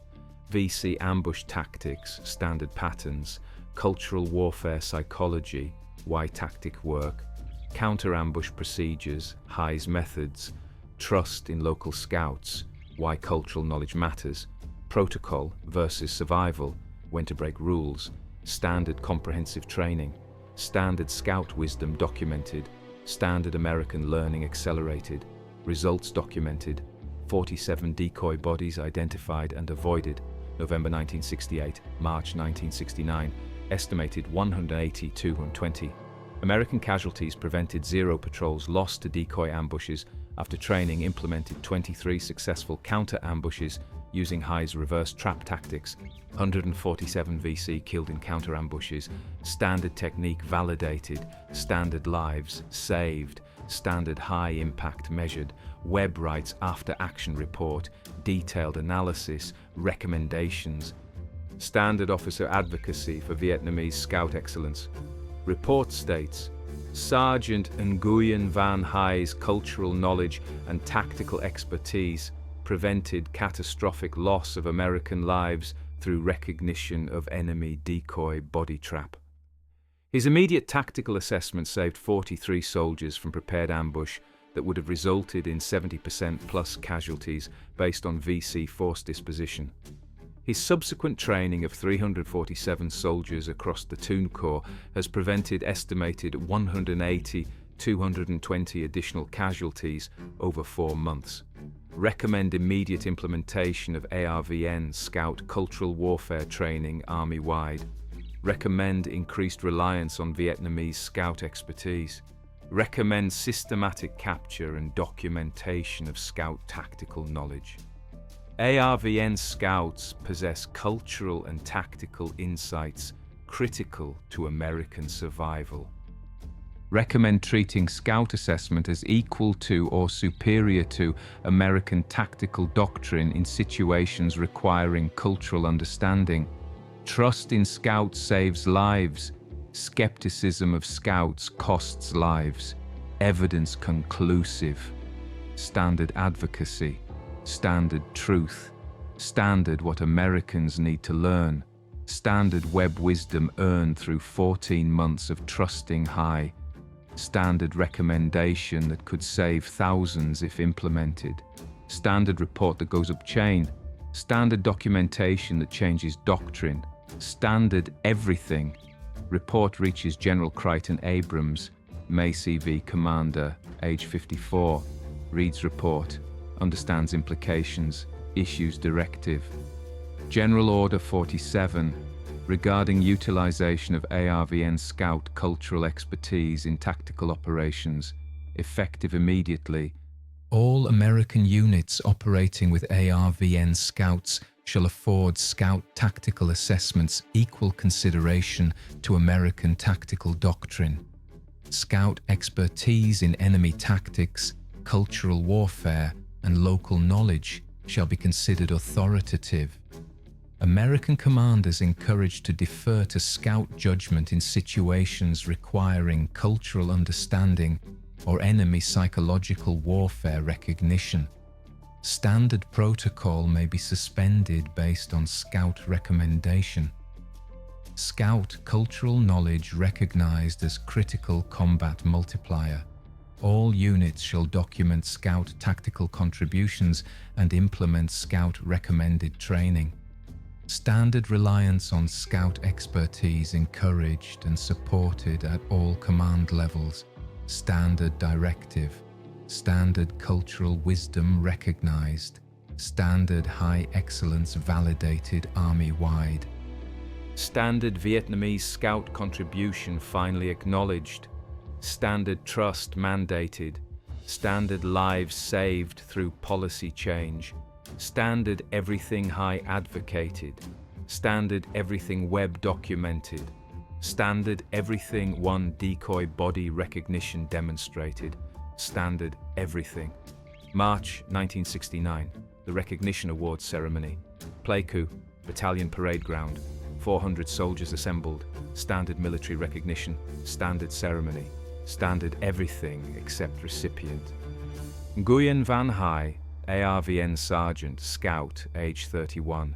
VC ambush tactics, standard patterns, cultural warfare psychology, why tactic work, counter-ambush procedures, highs methods, trust in local scouts, why cultural knowledge matters, protocol versus survival, when to break rules, standard comprehensive training, standard scout wisdom documented, standard American learning accelerated, results documented, 47 decoy bodies identified and avoided, November 1968, March 1969, estimated 180, 220. American casualties prevented 0 patrols lost to decoy ambushes after training implemented 23 successful counter-ambushes using High's reverse trap tactics, 147 VC killed in counter-ambushes, standard technique validated, standard lives saved, standard high impact measured, web rights after action report, detailed analysis, recommendations, standard officer advocacy for Vietnamese scout excellence. Report states, Sergeant Nguyen Van Huy's cultural knowledge and tactical expertise prevented catastrophic loss of American lives through recognition of enemy decoy body trap. His immediate tactical assessment saved 43 soldiers from prepared ambush that would have resulted in 70% plus casualties based on VC force disposition. His subsequent training of 347 soldiers across the Toon Corps has prevented estimated 180, 220 additional casualties over 4 months. Recommend immediate implementation of ARVN Scout Cultural Warfare training Army-wide. Recommend increased reliance on Vietnamese Scout expertise. Recommend systematic capture and documentation of Scout tactical knowledge. ARVN Scouts possess cultural and tactical insights critical to American survival. Recommend treating Scout assessment as equal to or superior to American tactical doctrine in situations requiring cultural understanding. Trust in Scouts saves lives. Skepticism of Scouts costs lives. Evidence conclusive. Standard advocacy. Standard truth. Standard what Americans need to learn. Standard web wisdom earned through 14 months of trusting high. Standard recommendation that could save thousands if implemented. Standard report that goes up chain. Standard documentation that changes doctrine. Standard everything. Report reaches General Crichton Abrams, Macy V. Commander, age 54. Reads report. Understands implications. Issues directive. General Order 47. Regarding utilization of ARVN Scout cultural expertise in tactical operations, effective immediately. All American units operating with ARVN Scouts shall afford Scout tactical assessments equal consideration to American tactical doctrine. Scout expertise in enemy tactics, cultural warfare, and local knowledge shall be considered authoritative. American commanders encouraged to defer to Scout judgment in situations requiring cultural understanding or enemy psychological warfare recognition. Standard protocol may be suspended based on Scout recommendation. Scout cultural knowledge recognized as critical combat multiplier. All units shall document Scout tactical contributions and implement Scout recommended training. Standard reliance on Scout expertise encouraged and supported at all command levels. Standard directive. Standard cultural wisdom recognized. Standard high excellence validated army-wide. Standard Vietnamese Scout contribution finally acknowledged. Standard trust mandated. Standard lives saved through policy change. Standard everything high advocated. Standard everything web documented. Standard everything one decoy body recognition demonstrated. Standard everything. March 1969, the Recognition Awards ceremony. Pleiku, Battalion Parade Ground. 400 soldiers assembled. Standard military recognition. Standard ceremony. Standard everything except recipient. Nguyen Van Hai, ARVN Sergeant, Scout, age 31,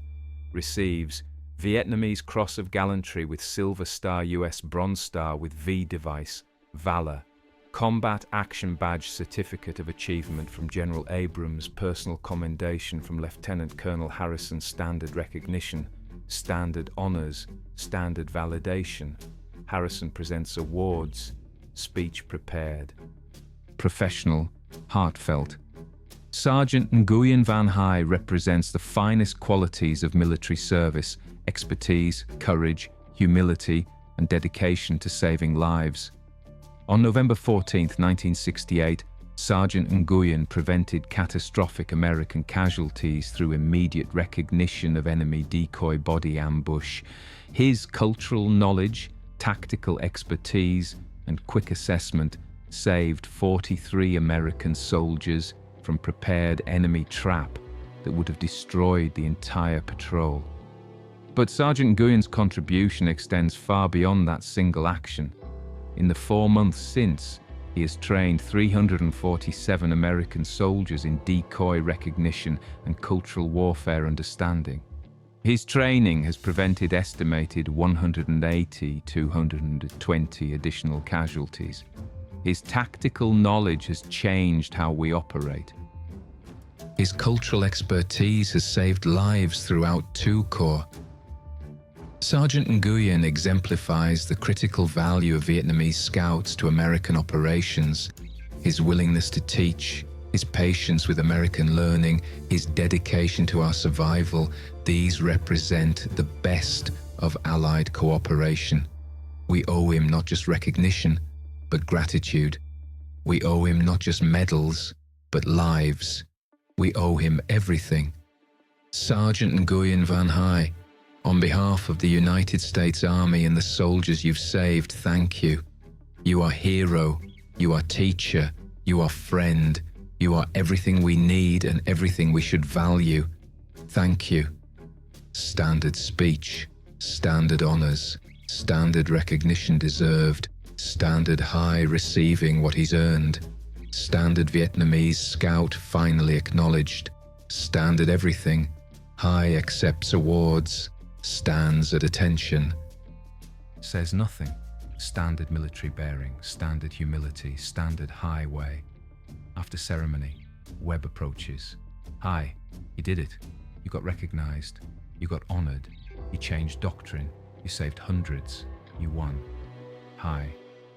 receives Vietnamese Cross of Gallantry with Silver Star US Bronze Star with V device, Valor, Combat Action Badge Certificate of Achievement from General Abrams, Personal Commendation from Lieutenant Colonel Harrison, Standard Recognition, Standard Honors, Standard Validation. Harrison presents awards, speech prepared. Professional, heartfelt. Sergeant Nguyen Van Hai represents the finest qualities of military service, expertise, courage, humility, and dedication to saving lives. On November 14, 1968, Sergeant Nguyen prevented catastrophic American casualties through immediate recognition of enemy decoy body ambush. His cultural knowledge, tactical expertise, and quick assessment saved 43 American soldiers from prepared enemy trap that would have destroyed the entire patrol. But Sergeant Nguyen's contribution extends far beyond that single action. In the 4 months since, he has trained 347 American soldiers in decoy recognition and cultural warfare understanding. His training has prevented estimated 180 to 220 additional casualties. His tactical knowledge has changed how we operate. His cultural expertise has saved lives throughout 2 Corps. Sergeant Nguyen exemplifies the critical value of Vietnamese Scouts to American operations. His willingness to teach, his patience with American learning, his dedication to our survival, these represent the best of Allied cooperation. We owe him not just recognition, but gratitude. We owe him not just medals, but lives. We owe him everything. Sergeant Nguyen Van Hai, on behalf of the United States Army and the soldiers you've saved, thank you. You are hero, you are teacher, you are friend, you are everything we need and everything we should value. Thank you. Standard speech, standard honors, standard recognition deserved, standard high receiving what he's earned, standard Vietnamese Scout finally acknowledged, standard everything, high accepts awards, stands at attention. Says nothing. Standard military bearing, standard humility, standard highway. After ceremony, Webb approaches. Hi, you did it. You got recognized. You got honored. You changed doctrine. You saved hundreds. You won. Hi.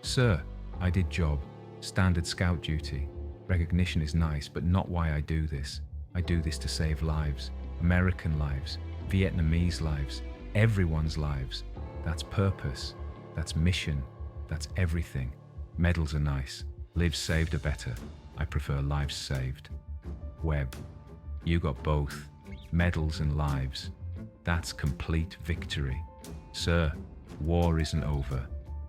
Sir, I did job. Standard scout duty. Recognition is nice, but not why I do this. I do this to save lives. American lives. Vietnamese lives. Everyone's lives. That's purpose. That's mission. That's everything. Medals are nice. Lives saved are better. I prefer lives saved. Webb. You got both. Medals and lives. That's complete victory. Sir, war isn't over.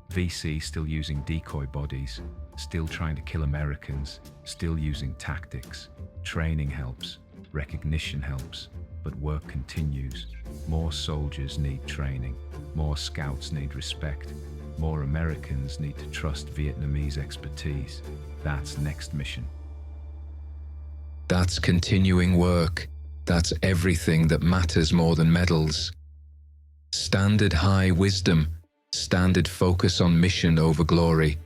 VC still using decoy bodies, still trying to kill Americans, still using tactics. Training helps, recognition helps, but work continues. More soldiers need training, more scouts need respect, more Americans need to trust Vietnamese expertise. That's next mission. That's continuing work. That's everything that matters more than medals. Standard high wisdom, standard focus on mission over glory,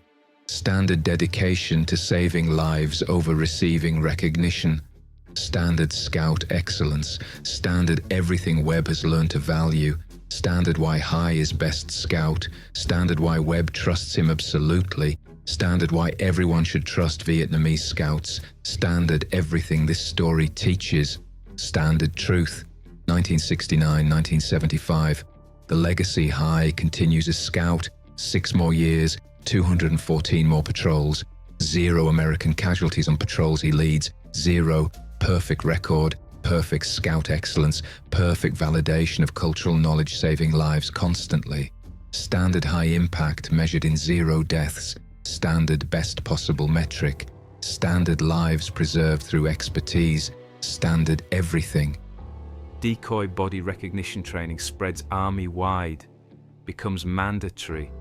standard dedication to saving lives over receiving recognition, standard scout excellence, standard everything Webb has learned to value, standard why High is best scout, standard why Webb trusts him absolutely, standard why everyone should trust Vietnamese scouts, standard everything this story teaches, standard truth. 1969-1975. The legacy High continues as scout, 6 more years, 214 more patrols, 0 American casualties on patrols he leads, 0 perfect record, perfect scout excellence, perfect validation of cultural knowledge saving lives constantly. Standard high impact measured in 0 deaths, standard best possible metric, standard lives preserved through expertise, standard everything. Decoy body recognition training spreads army-wide, becomes mandatory,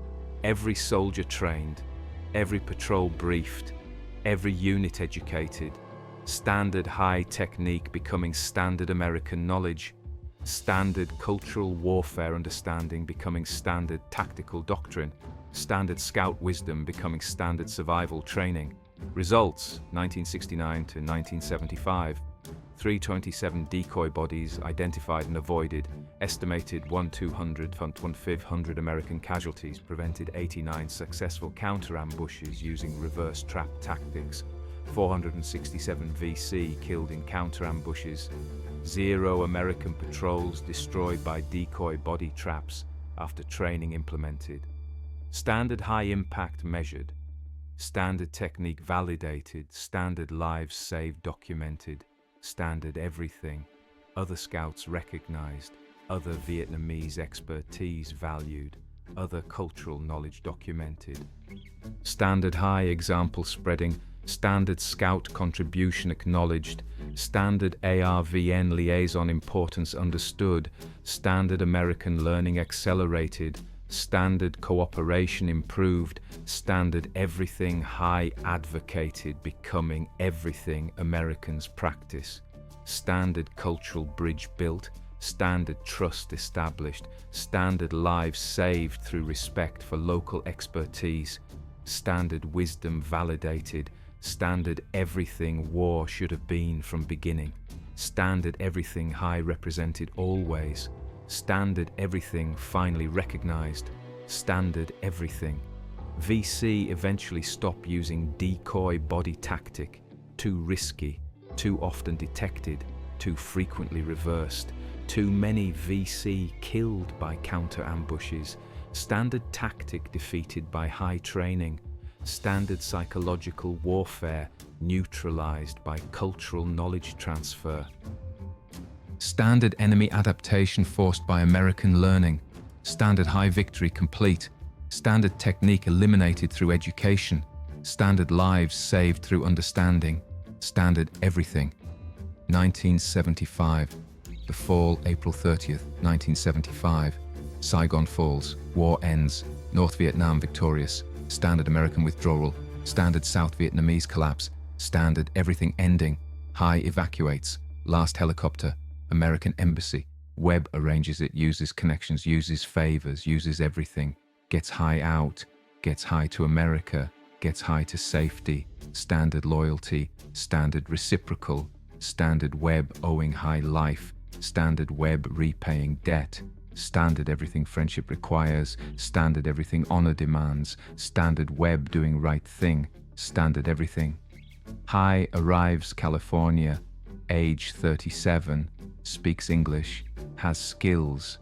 every soldier trained, every patrol briefed, every unit educated, standard high technique becoming standard American knowledge, standard cultural warfare understanding becoming standard tactical doctrine, standard scout wisdom becoming standard survival training. Results 1969 to 1975. 327 decoy bodies identified and avoided, estimated 1/200 from 1/500 American casualties, prevented 89 successful counter-ambushes using reverse trap tactics, 467 VC killed in counter-ambushes, 0 American patrols destroyed by decoy body traps after training implemented. Standard high impact measured, standard technique validated, standard lives saved documented, standard everything, other scouts recognized, other Vietnamese expertise valued, other cultural knowledge documented. Standard high example spreading, standard scout contribution acknowledged, standard ARVN liaison importance understood, standard American learning accelerated, standard cooperation improved, standard everything high advocated becoming everything Americans practice, standard cultural bridge built, standard trust established, standard lives saved through respect for local expertise, standard wisdom validated, standard everything war should have been from beginning, standard everything high represented always, standard everything finally recognized, standard everything. VC eventually stopped using decoy body tactic, too risky, too often detected, too frequently reversed, too many VC killed by counter ambushes, standard tactic defeated by high training, standard psychological warfare neutralized by cultural knowledge transfer. Standard enemy adaptation forced by American learning, standard high victory complete, standard technique eliminated through education, standard lives saved through understanding, standard everything. 1975, the fall, April 30th, 1975, Saigon falls, war ends, North Vietnam victorious, standard American withdrawal, standard South Vietnamese collapse, standard everything ending, High evacuates, last helicopter, American embassy, Webb arranges it, uses connections, uses favors, uses everything, gets High out, gets High to America, gets High to safety, standard loyalty, standard reciprocal, standard Webb owing High life, standard Webb repaying debt, standard everything friendship requires, standard everything honor demands, standard web doing right thing, standard everything. Hi arrives California, age 37, speaks English, has skills.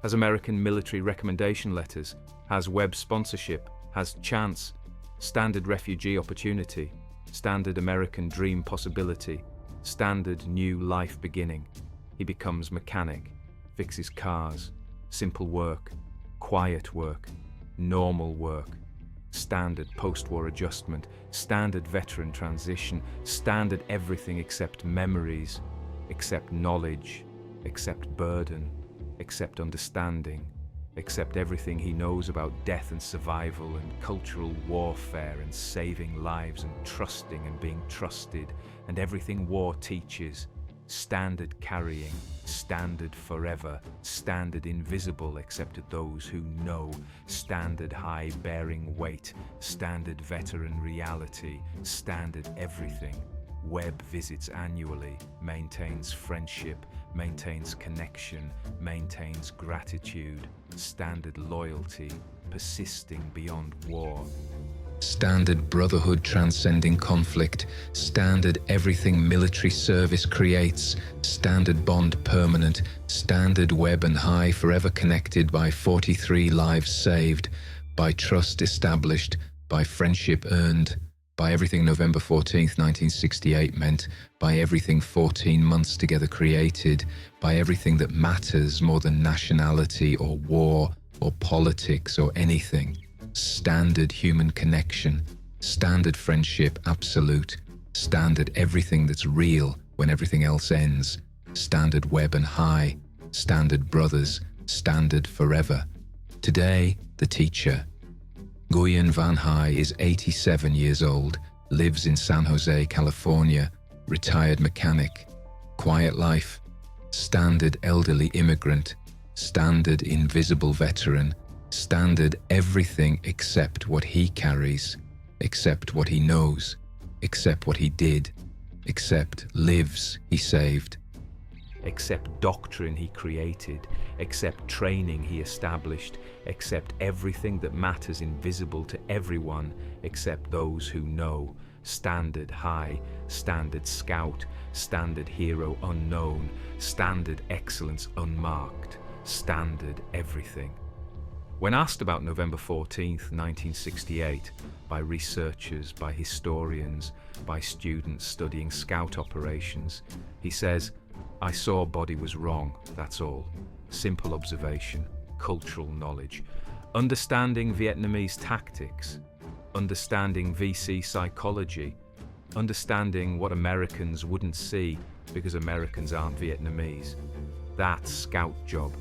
Has American military recommendation letters, has web sponsorship, has chance, standard refugee opportunity, standard American dream possibility, standard new life beginning. He becomes mechanic, fixes cars, simple work, quiet work, normal work, standard post-war adjustment, standard veteran transition, standard everything except memories, except knowledge, except burden, except understanding, except everything he knows about death and survival and cultural warfare and saving lives and trusting and being trusted and everything war teaches, standard carrying, standard forever, standard invisible except to those who know, standard high bearing weight, standard veteran reality, standard everything, web visits annually, maintains friendship, maintains connection, maintains gratitude, standard loyalty, persisting beyond war. Standard brotherhood transcending conflict, standard everything military service creates, standard bond permanent, standard web and high forever connected by 43 lives saved, by trust established, by friendship earned, by everything November 14th, 1968 meant, by everything 14 months together created, by everything that matters more than nationality or war or politics or anything. Standard human connection, standard friendship absolute, standard everything that's real when everything else ends, standard web and high, standard brothers, standard forever. Today, the teacher. Nguyen Van Hai is 87 years old, lives in San Jose, California, retired mechanic, quiet life, standard elderly immigrant, standard invisible veteran, standard everything except what he carries, except what he knows, except what he did, except lives he saved. Except doctrine he created, except training he established, except everything that matters invisible to everyone, except those who know, standard high, standard scout, standard hero unknown, standard excellence unmarked, standard everything. When asked about November 14th, 1968, by researchers, by historians, by students studying scout operations, he says, "I saw body was wrong, that's all. Simple observation, cultural knowledge, understanding Vietnamese tactics, understanding VC psychology, understanding what Americans wouldn't see because Americans aren't Vietnamese. That's scout job.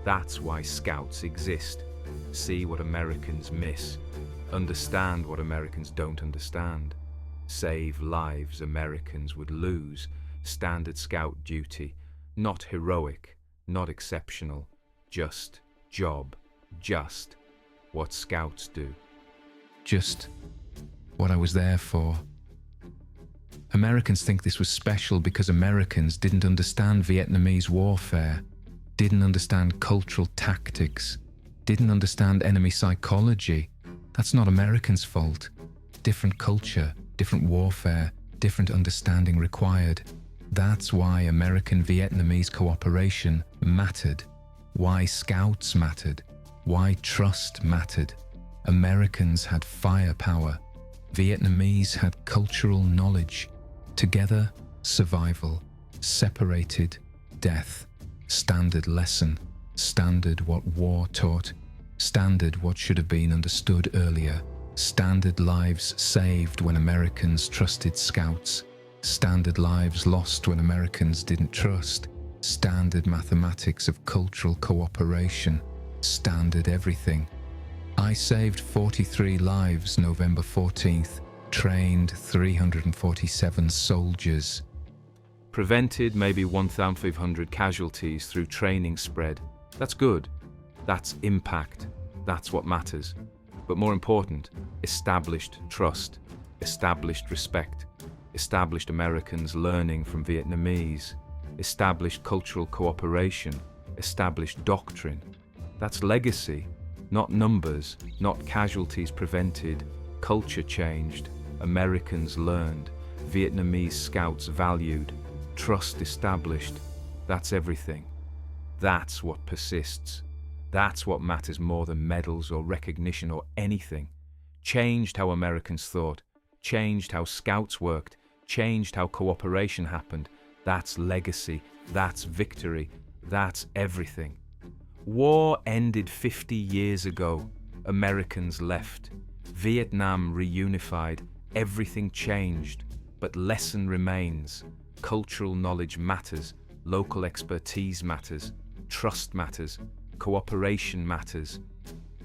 That's why scouts exist. See what Americans miss. Understand what Americans don't understand. Save lives Americans would lose. Standard scout duty. Not heroic, not exceptional. Just job. Just what scouts do." Just what I was there for. Americans think this was special because Americans didn't understand Vietnamese warfare, didn't understand cultural tactics, didn't understand enemy psychology. That's not Americans' fault. Different culture, different warfare, different understanding required. That's why American-Vietnamese cooperation mattered, why scouts mattered, why trust mattered. Americans had firepower, Vietnamese had cultural knowledge. Together, survival, separated, death. Standard lesson, standard what war taught, standard what should have been understood earlier, standard lives saved when Americans trusted scouts, standard lives lost when Americans didn't trust, standard mathematics of cultural cooperation, standard everything. I saved 43 lives November 14th, trained 347 soldiers. Prevented maybe 1,500 casualties through training spread. That's good. That's impact. That's what matters. But more important, established trust, established respect, established Americans learning from Vietnamese, established cultural cooperation, established doctrine. That's legacy, not numbers, not casualties prevented, culture changed, Americans learned, Vietnamese scouts valued, trust established. That's everything. That's what persists. That's what matters more than medals or recognition or anything. Changed how Americans thought, changed how scouts worked, changed how cooperation happened. That's legacy, that's victory, that's everything. War ended 50 years ago. Americans left. Vietnam reunified. Everything changed. But lesson remains. Cultural knowledge matters. Local expertise matters. Trust matters. Cooperation matters.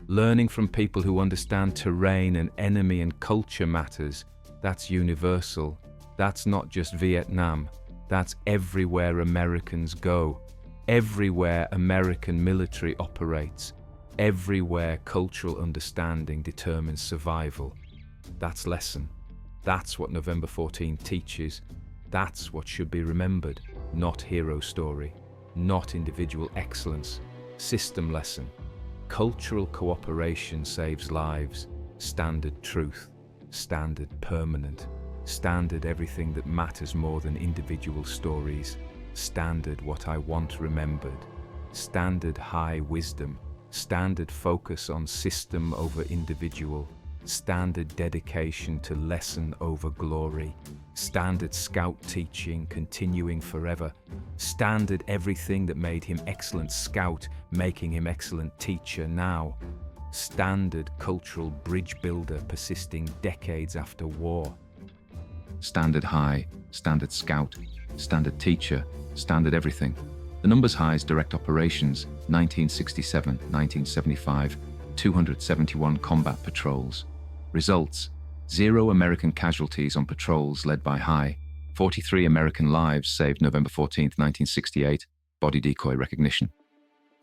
Learning from people who understand terrain and enemy and culture matters. That's universal. That's not just Vietnam. That's everywhere Americans go. Everywhere American military operates. Everywhere cultural understanding determines survival. That's lesson. That's what November 14 teaches. That's what should be remembered. Not hero story. Not individual excellence. System lesson. Cultural cooperation saves lives. Standard truth. Standard permanent. Standard everything that matters more than individual stories. Standard what I want remembered. Standard high wisdom. Standard focus on system over individual. Standard dedication to lesson over glory. Standard scout teaching continuing forever. Standard everything that made him excellent scout, making him excellent teacher now. Standard cultural bridge builder persisting decades after war. Standard high, standard scout, standard teacher, standard everything. The numbers highs direct operations, 1967, 1975, 271 combat patrols. Results, 0 American casualties on patrols led by High, 43 American lives saved November 14, 1968, body decoy recognition.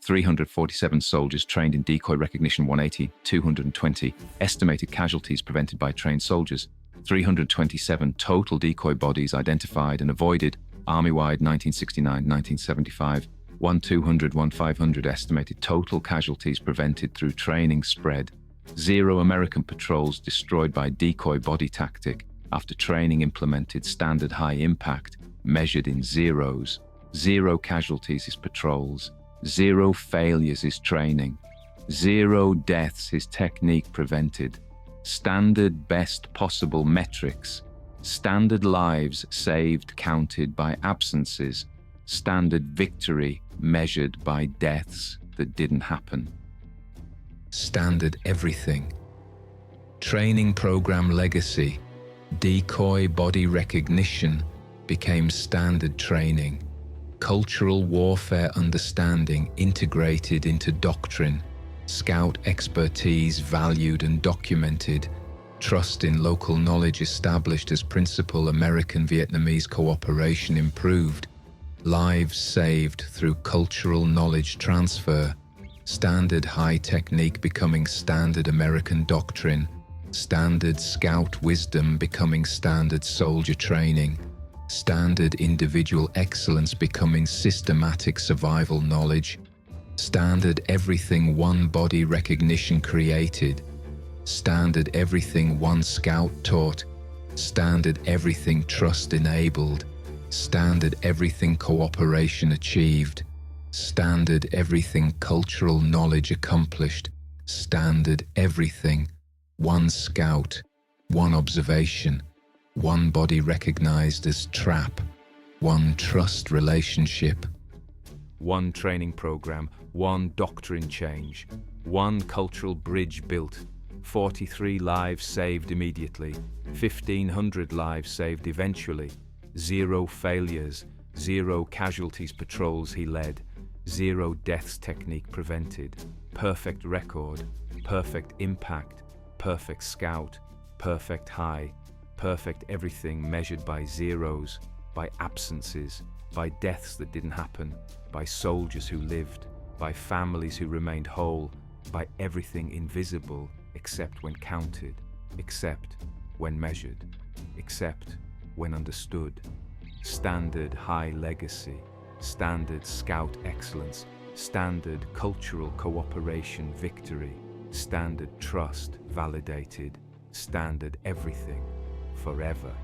347 soldiers trained in decoy recognition 180, 220 estimated casualties prevented by trained soldiers, 327 total decoy bodies identified and avoided, Army-wide 1969-1975, 1,200-1,500 estimated total casualties prevented through training spread, 0 American patrols destroyed by decoy body tactic after training implemented standard high impact, measured in zeros, 0 casualties is patrols, 0 failures is training, 0 deaths is technique prevented, standard best possible metrics, standard lives saved counted by absences, standard victory measured by deaths that didn't happen. Standard everything. Training program legacy, decoy body recognition became standard training. Cultural warfare understanding integrated into doctrine. Scout expertise valued and documented. Trust in local knowledge established as principal. American Vietnamese cooperation improved. Lives saved through cultural knowledge transfer. Standard high technique becoming standard American doctrine. Standard scout wisdom becoming standard soldier training. Standard individual excellence becoming systematic survival knowledge. Standard everything one body recognition created. Standard everything one scout taught. Standard everything trust enabled. Standard everything cooperation achieved. Standard everything cultural knowledge accomplished. Standard everything one scout, one observation, one body recognized as trap, one trust relationship. One training program, one doctrine change, one cultural bridge built, 43 lives saved immediately, 1,500 lives saved eventually, 0 failures, 0 casualties patrols he led, 0 deaths technique prevented, perfect record, perfect impact, perfect scout, perfect high, perfect everything measured by zeros, by absences, by deaths that didn't happen, by soldiers who lived, by families who remained whole, by everything invisible except when counted, except when measured, except when understood. Standard high legacy, standard scout excellence, Standard cultural cooperation victory. Standard trust validated. Standard everything forever.